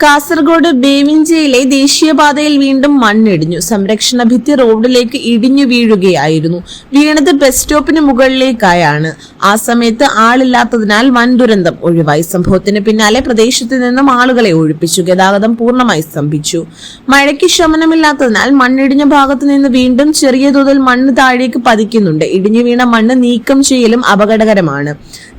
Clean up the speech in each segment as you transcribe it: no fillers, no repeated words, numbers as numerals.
കാസർഗോഡ് ബേവിഞ്ചയിലെ ദേശീയപാതയിൽ വീണ്ടും മണ്ണിടിഞ്ഞു. സംരക്ഷണ ഭിത്തി റോഡിലേക്ക് ഇടിഞ്ഞു വീഴുകയായിരുന്നു. വീണത് ബസ് സ്റ്റോപ്പിന് മുകളിലേക്കായാണ്. ആ സമയത്ത് ആളില്ലാത്തതിനാൽ വൻ ദുരന്തം ഒഴിവായി. സംഭവത്തിന് പിന്നാലെ പ്രദേശത്ത് നിന്നും ആളുകളെ ഒഴിപ്പിച്ചു. ഗതാഗതം പൂർണ്ണമായി സ്തംഭിച്ചു. മഴയ്ക്ക് ശമനമില്ലാത്തതിനാൽ മണ്ണിടിഞ്ഞ ഭാഗത്ത് നിന്ന് വീണ്ടും ചെറിയ തോതിൽ മണ്ണ് താഴേക്ക് പതിക്കുന്നുണ്ട്. ഇടിഞ്ഞു വീണ മണ്ണ് നീക്കം ചെയ്യലും അപകടകരമാണ്.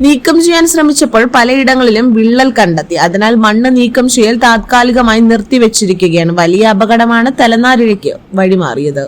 നീക്കം ചെയ്യാൻ ശ്രമിച്ചപ്പോൾ പലയിടങ്ങളിലും വിള്ളൽ കണ്ടെത്തി. അതിനാൽ മണ്ണ് നീക്കം ചെയ്യൽ താത്കാലികമായി നിർത്തിവെച്ചിരിക്കുകയാണ്. വലിയ അപകടമാണ് തലനാരിഴയ്ക്ക് വഴിമാറിയത്.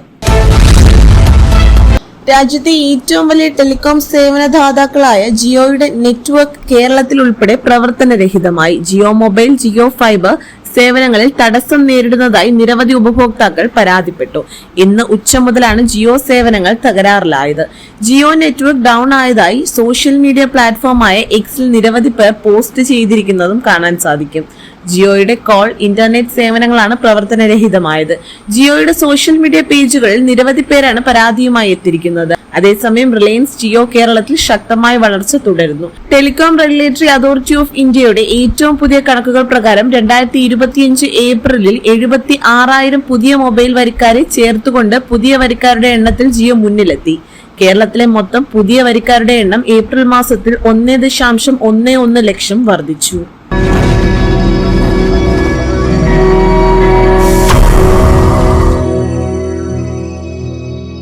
രാജ്യത്തെ ഏറ്റവും വലിയ ടെലികോം സേവനദാതാക്കളായ ജിയോയുടെ നെറ്റ്വർക്ക് കേരളത്തിൽ ഉൾപ്പെടെ പ്രവർത്തനരഹിതമായി. ജിയോ മൊബൈൽ, ജിയോ ഫൈബർ സേവനങ്ങളിൽ തടസ്സം നേരിടുന്നതായി നിരവധി ഉപഭോക്താക്കൾ പരാതിപ്പെട്ടു. ഇന്ന് ഉച്ച മുതലാണ് ജിയോ സേവനങ്ങൾ തകരാറിലായത്. ജിയോ നെറ്റ്വർക്ക് ഡൗൺ ആയതായി സോഷ്യൽ മീഡിയ പ്ലാറ്റ്ഫോമായ എക്സിൽ നിരവധി പേർ പോസ്റ്റ് ചെയ്തിരിക്കുന്നതും കാണാൻ സാധിക്കും. ജിയോയുടെ കോൾ, ഇന്റർനെറ്റ് സേവനങ്ങളാണ് പ്രവർത്തനരഹിതമായത്. ജിയോയുടെ സോഷ്യൽ മീഡിയ പേജുകളിൽ നിരവധി പേരാണ് പരാതിയുമായി എത്തിയിരിക്കുന്നത്. അതേസമയം റിലയൻസ് ജിയോ കേരളത്തിൽ ശക്തമായ വളർച്ച തുടരുന്നു. ടെലികോം റെഗുലേറ്ററി അതോറിറ്റി ഓഫ് ഇന്ത്യയുടെ ഏറ്റവും പുതിയ കണക്കുകൾ പ്രകാരം 2025 ഏപ്രിലിൽ 76,000 പുതിയ മൊബൈൽ വരിക്കാരെ ചേർത്തുകൊണ്ട് പുതിയ വരിക്കാരുടെ എണ്ണത്തിൽ ജിയോ മുന്നിലെത്തി. കേരളത്തിലെ മൊത്തം പുതിയ വരിക്കാരുടെ എണ്ണം ഏപ്രിൽ മാസത്തിൽ 1.11 ലക്ഷം വർദ്ധിച്ചു.